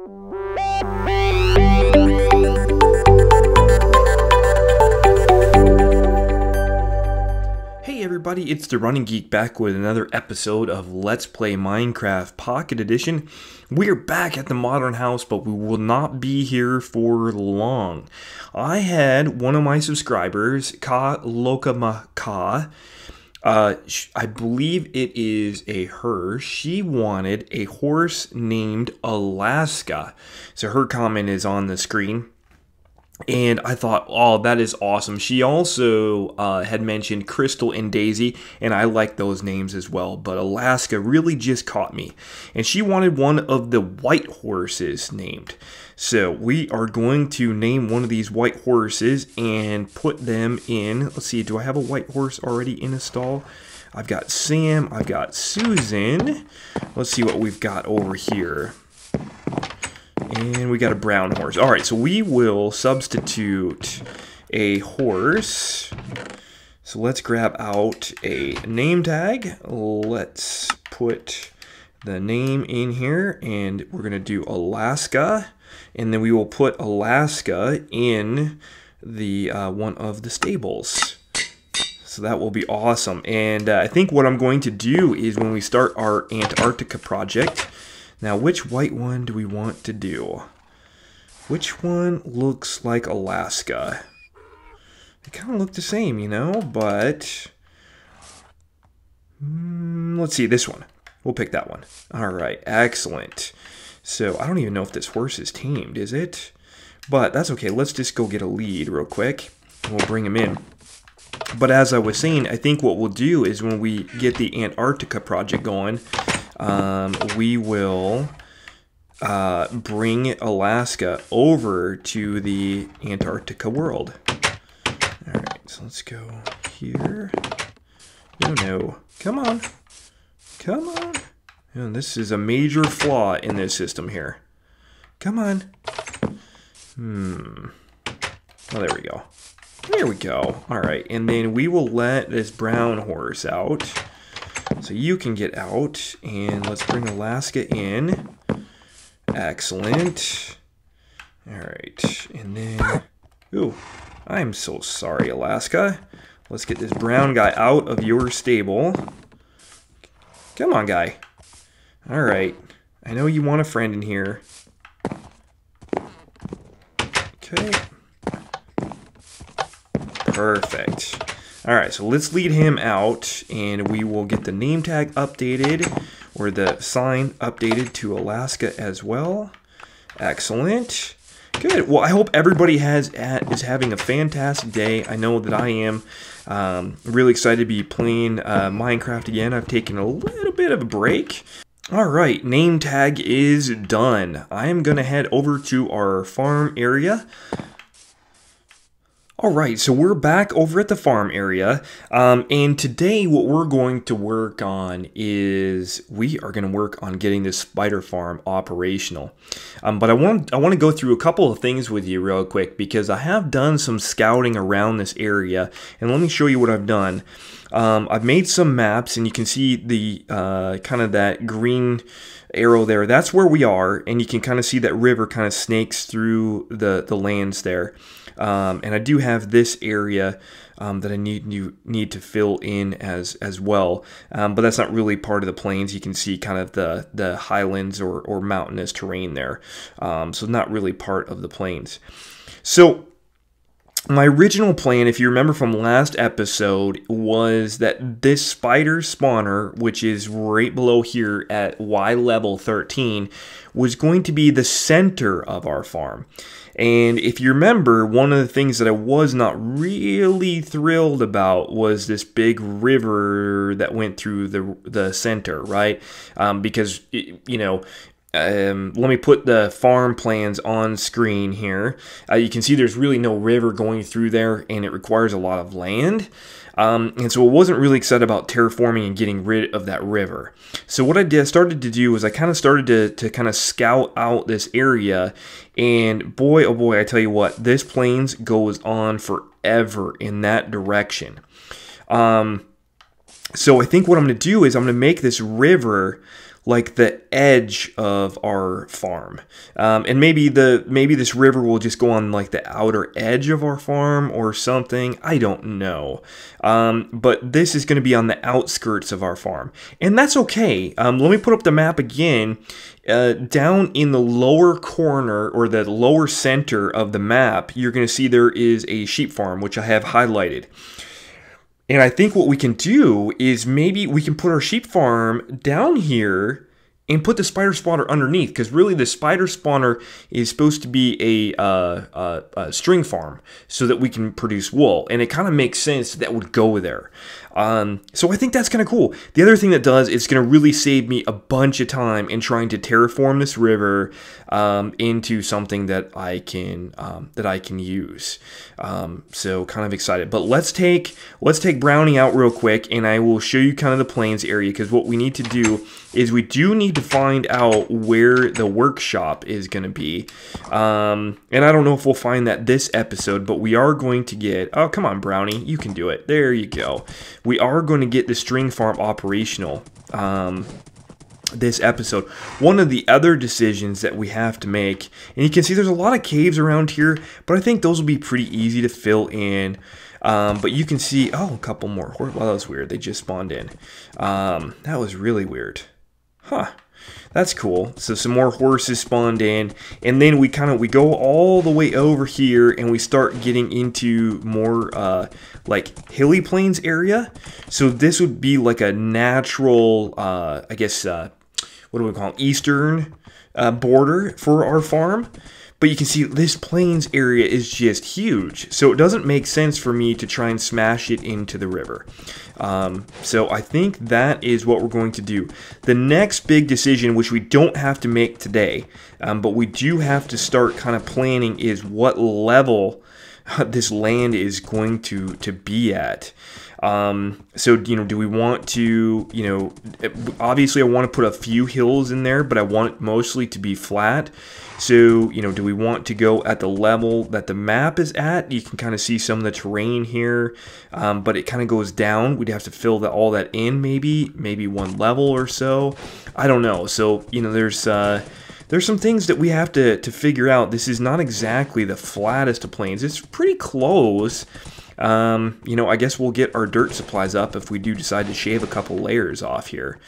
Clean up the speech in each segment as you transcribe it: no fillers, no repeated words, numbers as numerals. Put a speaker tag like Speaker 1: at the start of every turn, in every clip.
Speaker 1: Hey everybody, it's the Running Geek back with another episode of Let's Play Minecraft Pocket Edition. We're back at the modern house, but we will not be here for long. I had one of my subscribers, Ka Lokamaka, I believe it is a her. She wanted a horse named Alaska. So her comment is on the screen. And I thought, oh, that is awesome. She also had mentioned Crystal and Daisy, and I like those names as well. But Alaska really just caught me. And she wanted one of the white horses named. So we are going to name one of these white horses and put them in. Let's see, do I have a white horse already in a stall? I've got Sam, I've got Susan. Let's see what we've got over here. And we got a brown horse. All right, so we will substitute a horse. So let's grab out a name tag. Let's put the name in here, and we're going to do Alaska. And then we will put Alaska in the one of the stables. So that will be awesome. And I think what I'm going to do is when we start our Antarctica project, now, which white one do we want to do? Which one looks like Alaska? They kind of look the same, you know, but let's see, this one. We'll pick that one. All right, excellent. So I don't even know if this horse is tamed, is it? But that's okay. Let's just go get a lead real quick, and we'll bring him in. But as I was saying, I think what we'll do is when we get the Antarctica project going, we will bring Alaska over to the Antarctica world. Alright, so let's go here. No. Come on. Come on. And this is a major flaw in this system here. Come on. Oh, there we go. There we go. Alright, and then we will let this brown horse out. So you can get out, and let's bring Alaska in. Excellent. Alright, and then... Ooh, I'm so sorry, Alaska. Let's get this brown guy out of your stable. Come on, guy. Alright, I know you want a friend in here. Okay. Perfect. Alright, so let's lead him out, and we will get the name tag updated, or the sign updated to Alaska as well. Excellent. Good. Well, I hope everybody is having a fantastic day. I know that I am. Really excited to be playing Minecraft again. I've taken a little bit of a break. Alright, name tag is done. I am going to head over to our farm area. Alright, so we're back over at the farm area, and today what we're going to work on is we are going to work on getting this spider farm operational. But I want to go through a couple of things with you real quick, because I have done some scouting around this area, and let me show you what I've done. I've made some maps, and you can see the kind of that green arrow there. That's where we are, and you can kind of see that river kind of snakes through the lands there. And I do have this area that I need to fill in as well, but that's not really part of the plains. You can see kind of the highlands or mountainous terrain there, so not really part of the plains. So my original plan, if you remember from last episode, was that this spider spawner, which is right below here at Y level 13, was going to be the center of our farm. And if you remember, one of the things that I was not really thrilled about was this big river that went through the center, right? Because, you know, let me put the farm plans on screen here. You can see there's really no river going through there, and it requires a lot of land. And so I wasn't really excited about terraforming and getting rid of that river. So what I started to do is I kind of started to kind of scout out this area, and boy, oh boy, I tell you what, this plains goes on forever in that direction. So I think what I'm going to do is I'm going to make this river like the edge of our farm, and maybe this river will just go on like the outer edge of our farm or something. I don't know, but this is going to be on the outskirts of our farm, and that's okay. Let me put up the map again. Down in the lower corner or the lower center of the map, you're going to see there is a sheep farm, which I have highlighted. And I think what we can do is maybe we can put our sheep farm down here and put the spider spawner underneath, because really the spider spawner is supposed to be a string farm so that we can produce wool, and it kind of makes sense that would go there. So I think that's kind of cool. The other thing that does is going to really save me a bunch of time in trying to terraform this river into something that I can use. So kind of excited. But let's take Brownie out real quick, and I will show you kind of the plains area, because what we need to do is we do need to find out where the workshop is going to be. And I don't know if we'll find that this episode, but we are going to get... Oh, come on, Brownie. You can do it. There you go. We are going to get the string farm operational this episode. One of the other decisions that we have to make, and you can see there's a lot of caves around here, but I think those will be pretty easy to fill in. But you can see... Oh, a couple more. Well, that was weird. They just spawned in. That was really weird. Huh. That's cool. So some more horses spawned in, and then we go all the way over here, and we start getting into more like hilly plains area. So this would be like a natural, I guess, what do we call it? Eastern border for our farm. But you can see this plains area is just huge. So it doesn't make sense for me to try and smash it into the river. So I think that is what we're going to do. The next big decision, which we don't have to make today, but we do have to start kind of planning, is what level this land is going to be at. So, do we want to, obviously I want to put a few hills in there, but I want it mostly to be flat. So, do we want to go at the level that the map is at? You can kind of see some of the terrain here, but it kind of goes down. We'd have to fill all that in, maybe one level or so. I don't know. So, there's some things that we have to figure out. This is not exactly the flattest of plains. It's pretty close. I guess we'll get our dirt supplies up if we do decide to shave a couple layers off here.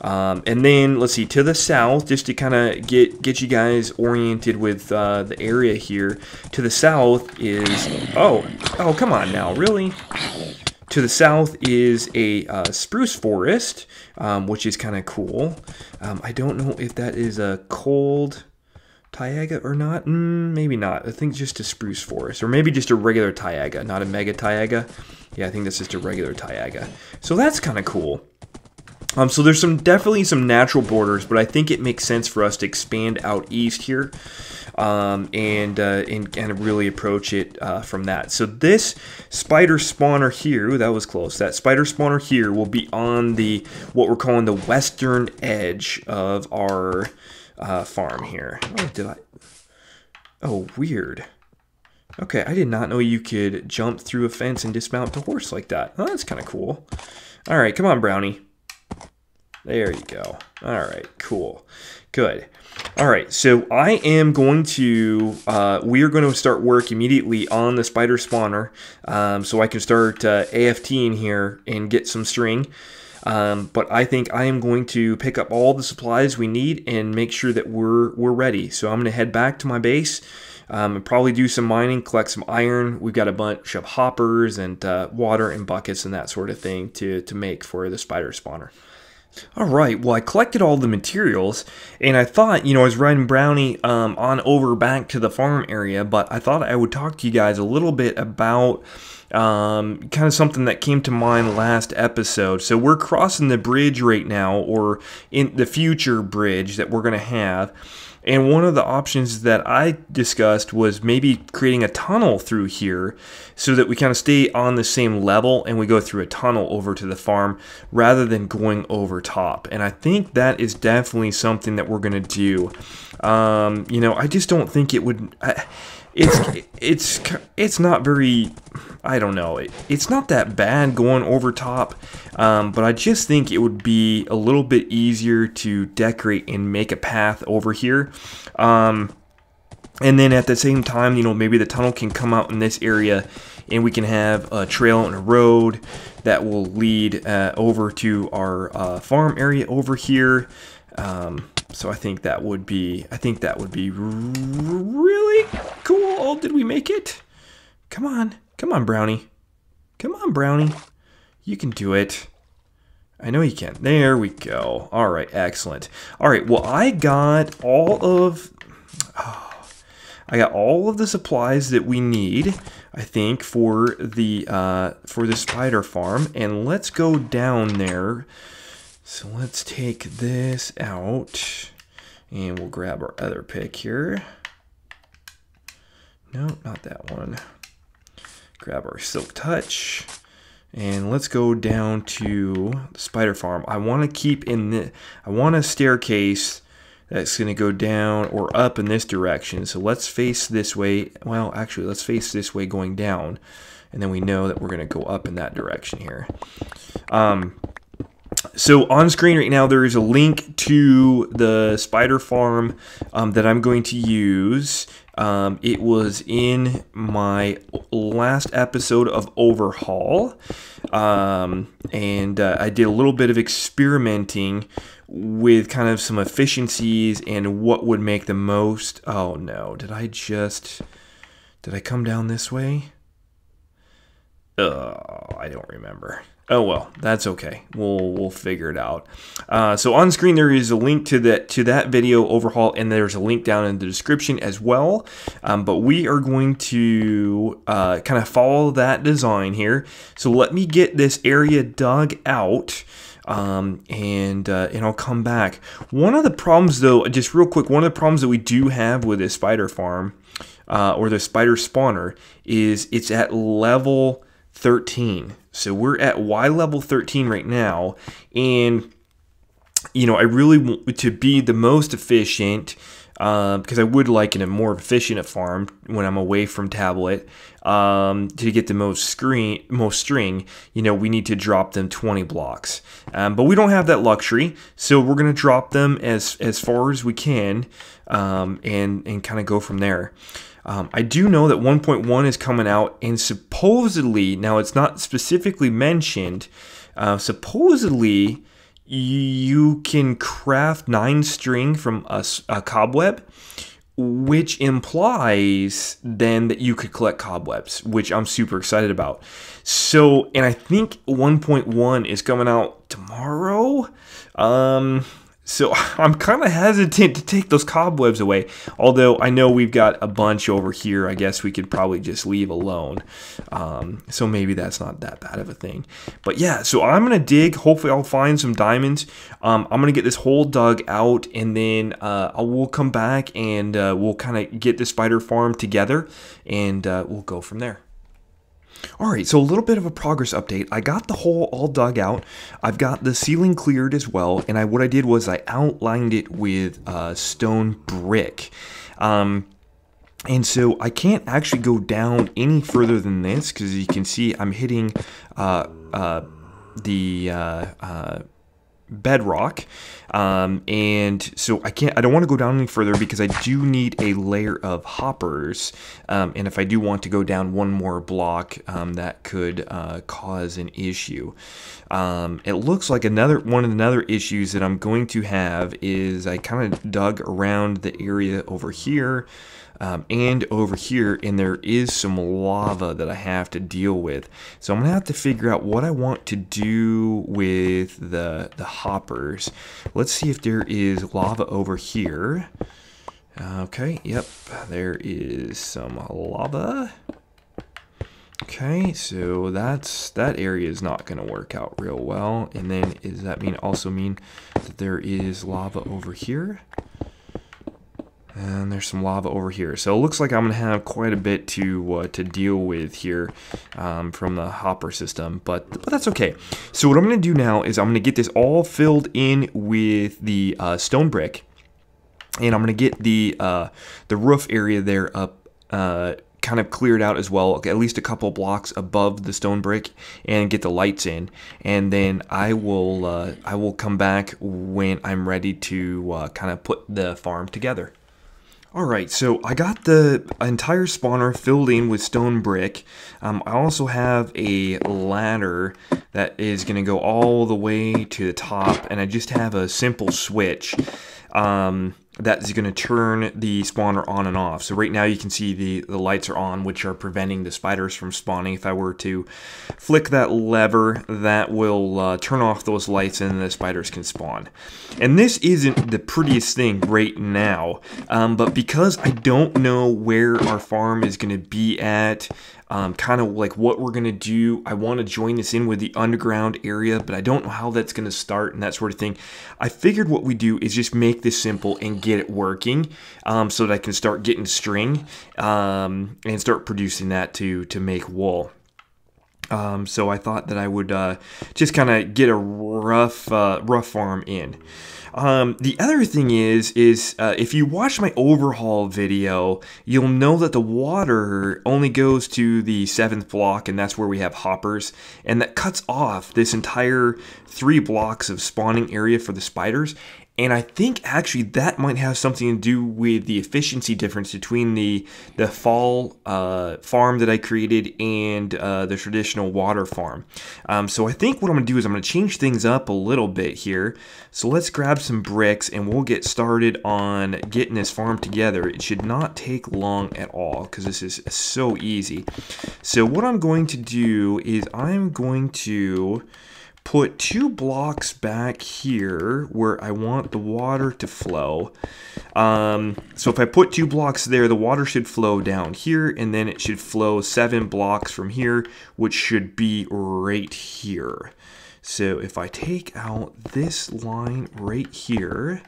Speaker 1: And then, let's see, to the south, just to kind of get you guys oriented with the area here. To the south is... Oh, come on now, really? To the south is a spruce forest, which is kind of cool. I don't know if that is a cold taiga or not. Maybe not. I think just a spruce forest, or maybe just a regular taiga, not a mega taiga. Yeah, I think that's just a regular taiga. So that's kind of cool. So there's definitely some natural borders, but I think it makes sense for us to expand out east here, and really approach it from that. So this spider spawner here, ooh, that was close. That spider spawner here will be on what we're calling the western edge of our farm here. Oh, weird. Okay, I did not know you could jump through a fence and dismount the horse like that. Oh, that's kind of cool. All right, come on, Brownie. There you go. All right, cool. Good. All right, so I am going to, we are going to start work immediately on the spider spawner, so I can start AFTing here and get some string. But I think I am going to pick up all the supplies we need and make sure that we're ready. So I'm going to head back to my base, and probably do some mining, collect some iron. We've got a bunch of hoppers and water and buckets and that sort of thing to make for the spider spawner. Alright, well I collected all the materials, and I thought, I was riding Brownie on over back to the farm area, but I thought I would talk to you guys a little bit about kind of something that came to mind last episode. So we're crossing the bridge right now, or in the future bridge that we're going to have. And one of the options that I discussed was maybe creating a tunnel through here so that we kind of stay on the same level and we go through a tunnel over to the farm rather than going over top. And I think that is definitely something that we're going to do. I just don't think it would... it's not very, I don't know, it's not that bad going over top, but I just think it would be a little bit easier to decorate and make a path over here. And then at the same time, you know, maybe the tunnel can come out in this area and we can have a trail and a road that will lead over to our farm area over here. So I think that would be really cool. Oh, did we make it? Come on, Brownie. Come on, Brownie. You can do it. I know you can. There we go. All right, excellent. All right, well, I got all of the supplies that we need, I think, for the spider farm. And let's go down there. So let's take this out, and we'll grab our other pick here. No, not that one. Grab our Silk Touch, and let's go down to the spider farm. I want to keep I want a staircase that's going to go down or up in this direction. So let's face this way. Well, actually, let's face this way going down, and then we know that we're going to go up in that direction here. So on screen right now, there is a link to the spider farm that I'm going to use. It was in my last episode of Overhaul, and I did a little bit of experimenting with kind of some efficiencies and what would make the most. Oh no, did I come down this way? I don't remember. Oh well, that's okay. We'll figure it out. So on screen there is a link to that video Overhaul, and there's a link down in the description as well. But we are going to kind of follow that design here. So let me get this area dug out, and I'll come back. One of the problems, though, just real quick, one of the problems that we do have with this spider farm, or the spider spawner, is it's at level 13. So we're at Y level 13 right now, and you know, I really want to be the most efficient, because I would like in a more efficient farm when I'm away from tablet, to get the most string. You know, we need to drop them 20 blocks, but we don't have that luxury, so we're gonna drop them as far as we can, and kind of go from there. I do know that 1.1 is coming out, and supposedly, now it's not specifically mentioned, supposedly you can craft 9 string from a cobweb, which implies then that you could collect cobwebs, which I'm super excited about. So, and I think 1.1 is coming out tomorrow. So I'm kind of hesitant to take those cobwebs away, although I know we've got a bunch over here. I guess we could probably just leave alone. So maybe that's not that bad of a thing. But yeah, so I'm going to dig. Hopefully I'll find some diamonds. I'm going to get this hole dug out, and then we'll come back and we'll kind of get the spider farm together, and we'll go from there. Alright, so a little bit of a progress update. I got the hole all dug out. I've got the ceiling cleared as well, and what I did was I outlined it with stone brick. And so I can't actually go down any further than this, because you can see I'm hitting the bedrock, and so I don't want to go down any further, because I do need a layer of hoppers, and if I do want to go down one more block, that could cause an issue. It looks like one of the other issues that I'm going to have is I kind of dug around the area over here, and over here, and there is some lava that I have to deal with. So I'm gonna have to figure out what I want to do with the hoppers. Let's see if there is lava over here. Okay, yep, there is some lava. Okay, so that area is not going to work out real well. And then does that also mean that there is lava over here? And there's some lava over here. So it looks like I'm going to have quite a bit to deal with here from the hopper system, but that's okay. So what I'm going to do now is I'm going to get this all filled in with the stone brick, and I'm going to get the roof area there up kind of cleared out as well, at least a couple blocks above the stone brick, and get the lights in. And then I will come back when I'm ready to kind of put the farm together. Alright, so I got the entire spawner filled in with stone brick. I also have a ladder that is going to go all the way to the top, and I just have a simple switch that is going to turn the spawner on and off. So right now you can see the lights are on, which are preventing the spiders from spawning. If I were to flick that lever, that will turn off those lights and the spiders can spawn. And this isn't the prettiest thing right now, but because I don't know where our farm is going to be at, kind of like what we're going to do, I want to join this in with the underground area, but I don't know how that's going to start and that sort of thing. I figured what we do is just make this simple and get it working, so that I can start getting string and start producing that to make wool. So I thought that I would just kind of get a rough farm in. The other thing is if you watch my overhaul video, you'll know that the water only goes to the 7th block, and that's where we have hoppers, and that cuts off this entire 3 blocks of spawning area for the spiders. And I think actually that might have something to do with the efficiency difference between the fall farm that I created and the traditional water farm. So I think what I'm going to do is I'm going to change things up a little bit here. So let's grab some bricks and we'll get started on getting this farm together. It should not take long at all because this is so easy. So what I'm going to do is I'm going to put 2 blocks back here where I want the water to flow. So if I put 2 blocks there, the water should flow down here, and then it should flow 7 blocks from here, which should be right here. So if I take out this line right here,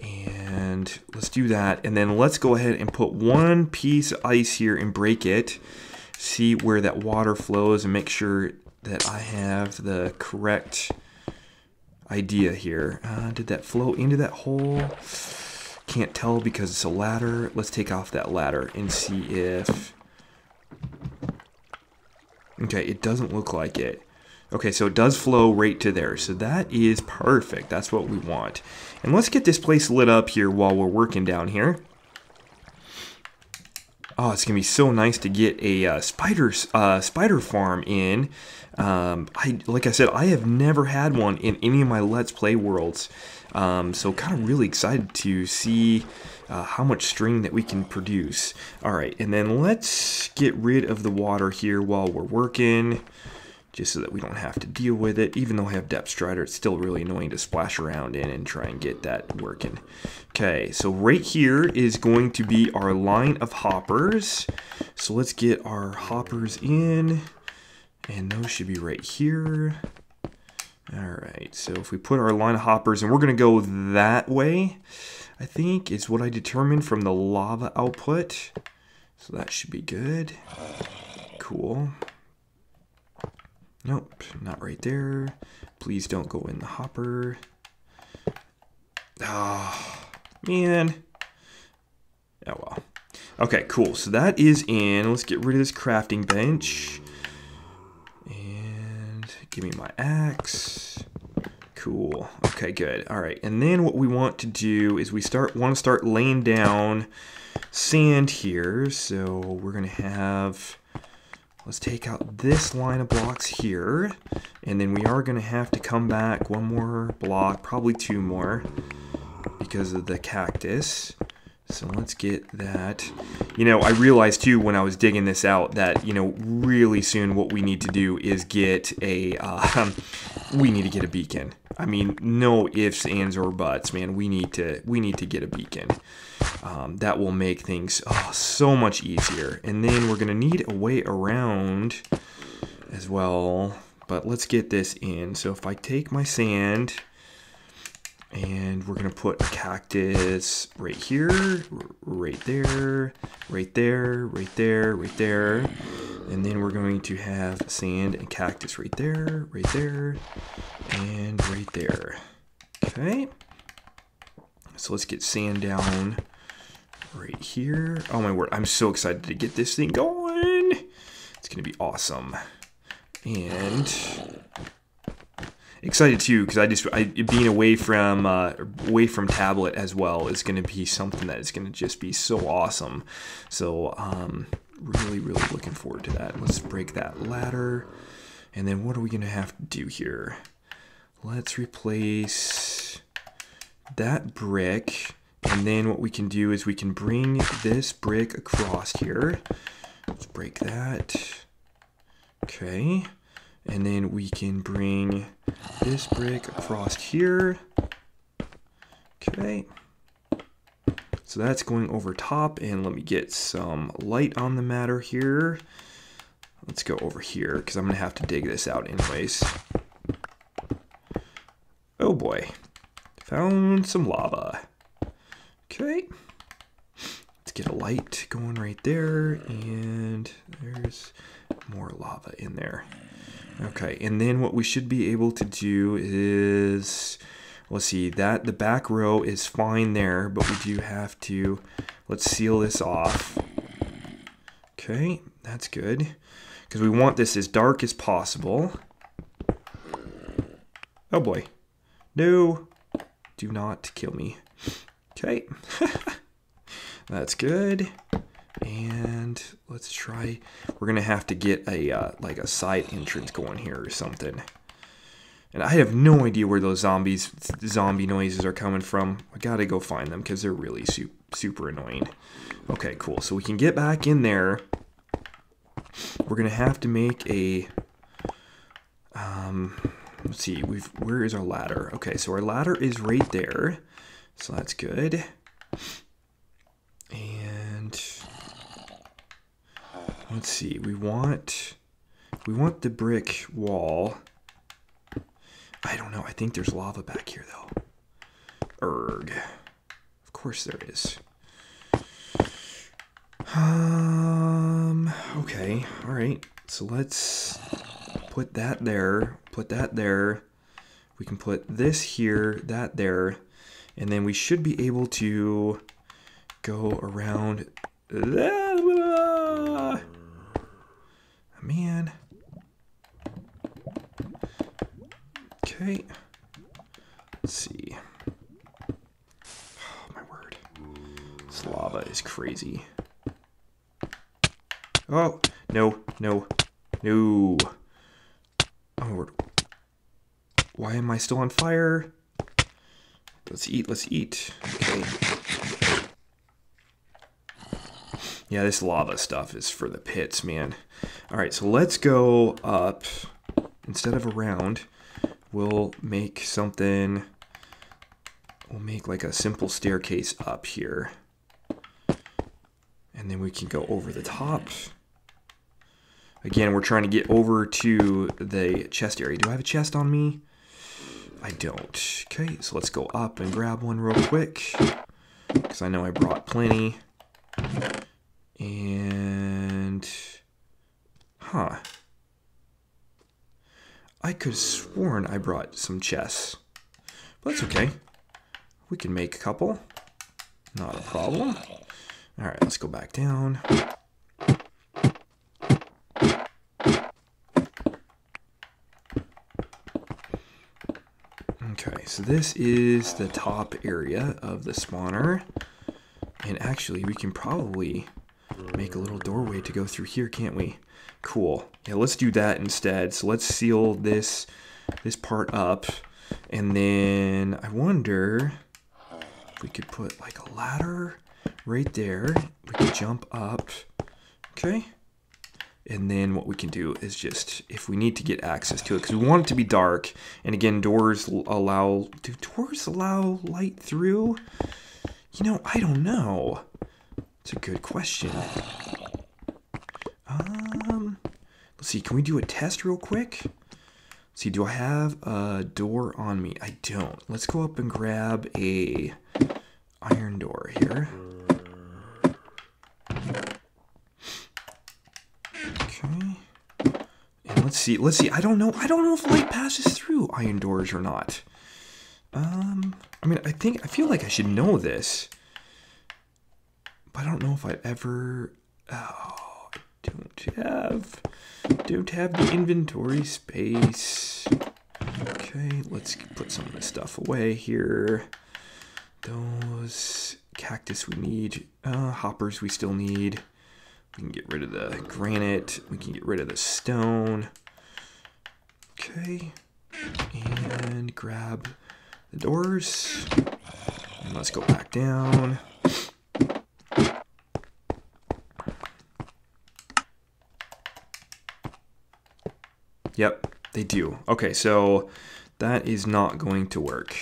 Speaker 1: and let's do that, and then let's go ahead and put 1 piece of ice here and break it, see where that water flows, and make sure that I have the correct idea here. Did that flow into that hole? Can't tell because it's a ladder. Let's take off that ladder and see if... Okay, it doesn't look like it. Okay, so it does flow right to there. So that is perfect. That's what we want. And let's get this place lit up here while we're working down here. Oh, it's gonna be so nice to get a spider farm in. Like I said, I have never had one in any of my Let's Play worlds. So kind of really excited to see how much string that we can produce. All right, and then let's get rid of the water here while we're working, just so that we don't have to deal with it. Even though I have Depth Strider, it's still really annoying to splash around in and try and get that working. Okay, so right here is going to be our line of hoppers. So let's get our hoppers in, and those should be right here. All right, so if we put our line of hoppers, and we're gonna go that way, I think is what I determined from the lava output. So that should be good. Cool. Nope, not right there. Please don't go in the hopper. Oh, man. Oh, well. Okay, cool. So that is in. Let's get rid of this crafting bench. And give me my axe. Cool. Okay, good. All right, and then what we want to do is we want to start laying down sand here. So we're going to have... Let's take out this line of blocks here, and then we are going to have to come back 1 more block, probably 2 more, because of the cactus. So let's get that. You know, I realized too when I was digging this out that, you know, really soon what we need to do is get a, we need to get a beacon. I mean, no ifs, ands, or buts, man. We need to get a beacon. That will make things so much easier. And then we're gonna need a way around as well. But let's get this in. So if I take my sand, and we're gonna put a cactus right here, right there, right there, right there, right there. And then we're going to have sand and cactus right there, and right there. Okay. So let's get sand down right here. Oh my word, I'm so excited to get this thing going. It's gonna be awesome. And excited too, because being away from tablet as well is gonna be something that is gonna just be so awesome. So really looking forward to that. Let's break that ladder. And then what are we gonna have to do here? Let's replace that brick. And then what we can do is we can bring this brick across here. Let's break that. Okay. And then we can bring this brick across here. Okay. So that's going over top, and let me get some light on the matter here. Let's go over here, because I'm going to have to dig this out anyways. Oh boy. Found some lava. Okay. Let's get a light going right there, and there's more lava in there. Okay, and then what we should be able to do is, let's see, that the back row is fine there, but we do have to, let's seal this off. Okay, that's good, because we want this as dark as possible. Oh boy. No, do not kill me. Okay, that's good. And let's try, we're gonna have to get a like a side entrance going here or something. And I have no idea where those zombie noises are coming from. I gotta go find them because they're really super annoying. Okay, cool. So we can get back in there. We're gonna have to make a let's see, where is our ladder? Okay, so our ladder is right there. So that's good. And let's see, we want the brick wall. I don't know, I think there's lava back here though. Erg. Of course there is. Okay, alright. So let's put that there, put that there. We can put this here, that there, and then we should be able to go around. Man. Okay. Let's see. Oh my word. This lava is crazy. Oh, no, no, no. Oh my word. Why am I still on fire? Let's eat, let's eat. Okay. Yeah, this lava stuff is for the pits, man. Alright, so let's go up. Instead of around, we'll make something. We'll make like a simple staircase up here. And then we can go over the top. Again, we're trying to get over to the chest area. Do I have a chest on me? I don't. Okay, so let's go up and grab one real quick, because I know I brought plenty. And I could have sworn I brought some chests, but that's okay. We can make a couple, not a problem. All right, let's go back down. Okay, so this is the top area of the spawner. And actually, we can probably make a little doorway to go through here, can't we? Cool. Yeah, let's do that instead. So let's seal this part up. And then I wonder if we could put like a ladder right there. We could jump up. Okay. And then what we can do is just, if we need to get access to it, because we want it to be dark. And again, doors allow, do doors allow light through? You know, I don't know. It's a good question. Let's see, can we do a test real quick? Let's see, do I have a door on me? I don't. Let's go up and grab a iron door here. Okay. And let's see. I don't know if light passes through iron doors or not. I mean, I feel like I should know this. But I don't know if I ever... Oh, I don't have the inventory space. Okay, let's put some of this stuff away here. Those cactus we need. Hoppers we still need. We can get rid of the granite. We can get rid of the stone. Okay. And grab the doors. And let's go back down. Yep, they do. Okay, so that is not going to work.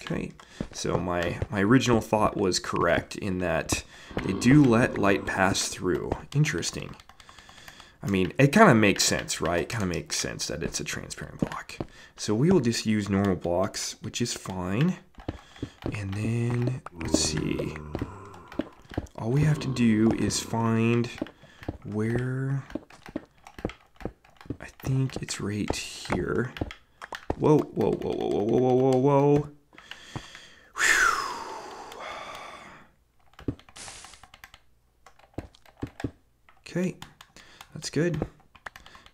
Speaker 1: Okay, so my original thought was correct in that they do let light pass through. Interesting. I mean, it kind of makes sense, right? It kind of makes sense that it's a transparent block. So we will just use normal blocks, which is fine. And then, let's see. All we have to do is find where... I think it's right here. Whoa, whoa, whoa, whoa, whoa, whoa, whoa, whoa. Okay, that's good.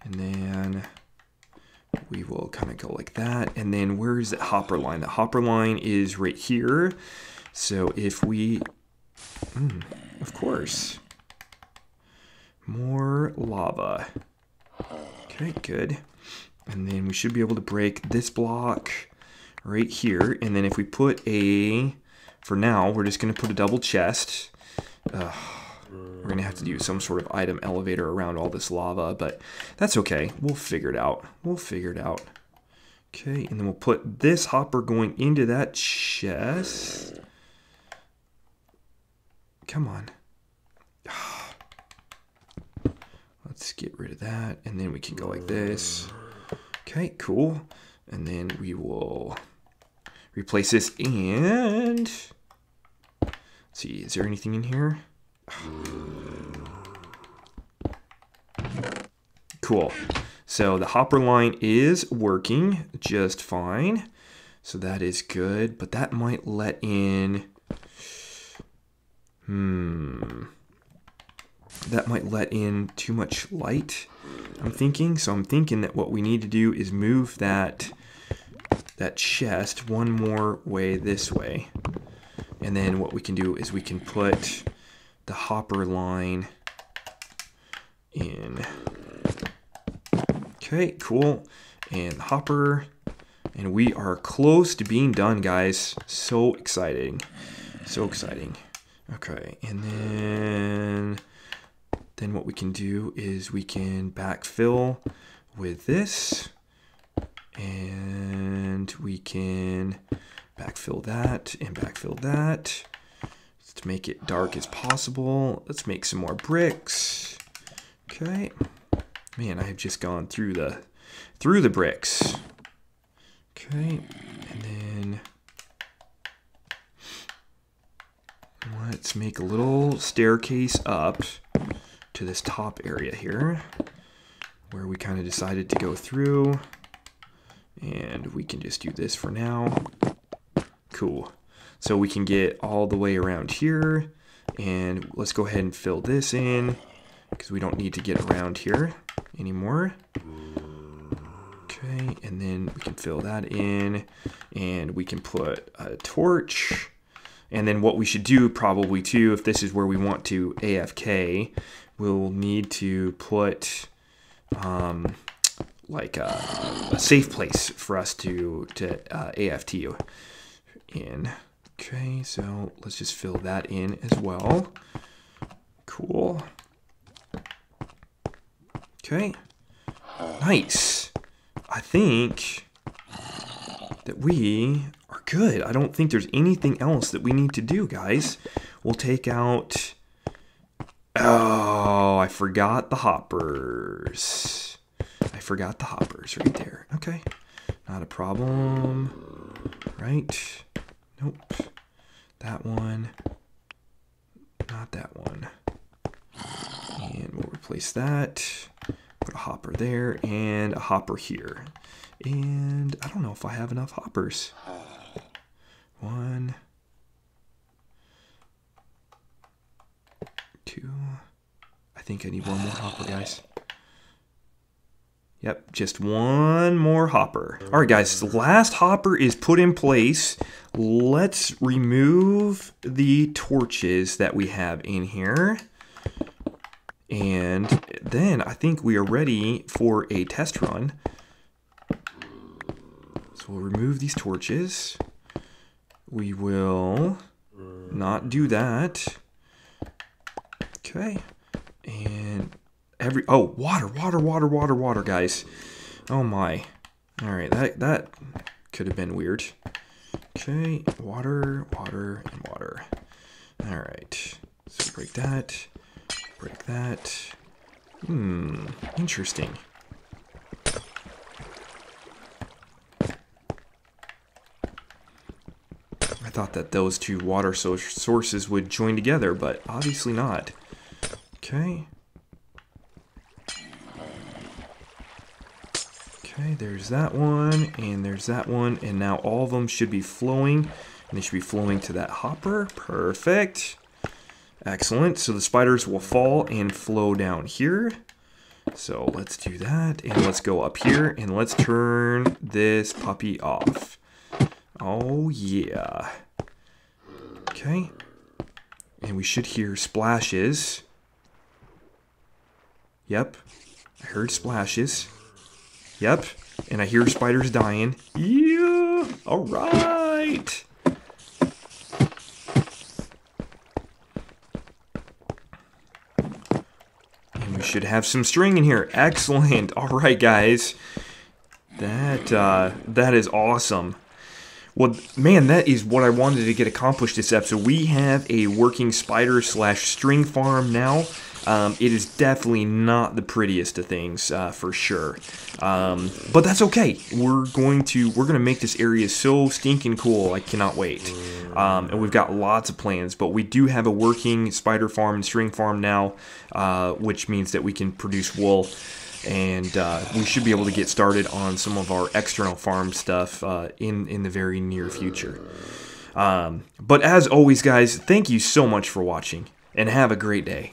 Speaker 1: And then we will kind of go like that. And then where is that hopper line? The hopper line is right here. So if we, of course, more lava. Okay, good. And then we should be able to break this block right here. And then if we put for now, we're just going to put a double chest. We're going to have to do some sort of item elevator around all this lava, but that's okay. We'll figure it out. We'll figure it out. Okay, and then we'll put this hopper going into that chest. Come on. Let's get rid of that, and then we can go like this. Okay, cool. And then we will replace this, and let's see, is there anything in here? Cool. So the hopper line is working just fine. So that is good, but that might let in... That might let in too much light, I'm thinking. So I'm thinking that what we need to do is move that chest one more way this way. And then what we can do is we can put the hopper line in. Okay, cool. And the hopper. And we are close to being done, guys. So exciting. So exciting. Okay, and then what we can do is we can backfill with this. And we can backfill that and backfill that. Let's make it dark as possible. Let's make some more bricks. Okay. Man, I have just gone through the bricks. Okay, and then let's make a little staircase up to this top area here where we kind of decided to go through. And we can just do this for now. Cool. So we can get all the way around here. And let's go ahead and fill this in because we don't need to get around here anymore. Okay, and then we can fill that in. And we can put a torch. And then what we should do probably too, if this is where we want to AFK, we'll need to put like a safe place for us to AFT in. Okay, so let's just fill that in as well. Cool. Okay, nice. I think that we are good. I don't think there's anything else that we need to do, guys. We'll take out... Oh, I forgot the hoppers. I forgot the hoppers right there. Okay, not a problem. Right? Nope. That one. Not that one. And we'll replace that. Put a hopper there and a hopper here. And I don't know if I have enough hoppers. One. I think I need one more hopper, guys. Yep, just one more hopper. All right, guys, the last hopper is put in place. Let's remove the torches that we have in here. And then I think we are ready for a test run. So we'll remove these torches. We will not do that. Okay. And water, guys. Oh my. All right, that could have been weird. Okay, water, and water. All right. So break that. Break that. Interesting. I thought that those two water sources would join together, but obviously not. Okay. Okay, there's that one, and there's that one, and now all of them should be flowing, and they should be flowing to that hopper. Perfect. Excellent. So the spiders will fall and flow down here. So let's do that, and let's go up here, and let's turn this puppy off. Oh, yeah. Okay. And we should hear splashes. Yep. I heard splashes. Yep. And I hear spiders dying. Yeah. All right. And we should have some string in here. Excellent. All right, guys. That is awesome. Well, man, that is what I wanted to get accomplished this episode. We have a working spider/string farm now. It is definitely not the prettiest of things, for sure. But that's okay. We're gonna make this area so stinking cool. I cannot wait. And we've got lots of plans, but we do have a working spider farm and string farm now, which means that we can produce wool. And we should be able to get started on some of our external farm stuff in the very near future. But as always, guys, thank you so much for watching, and have a great day.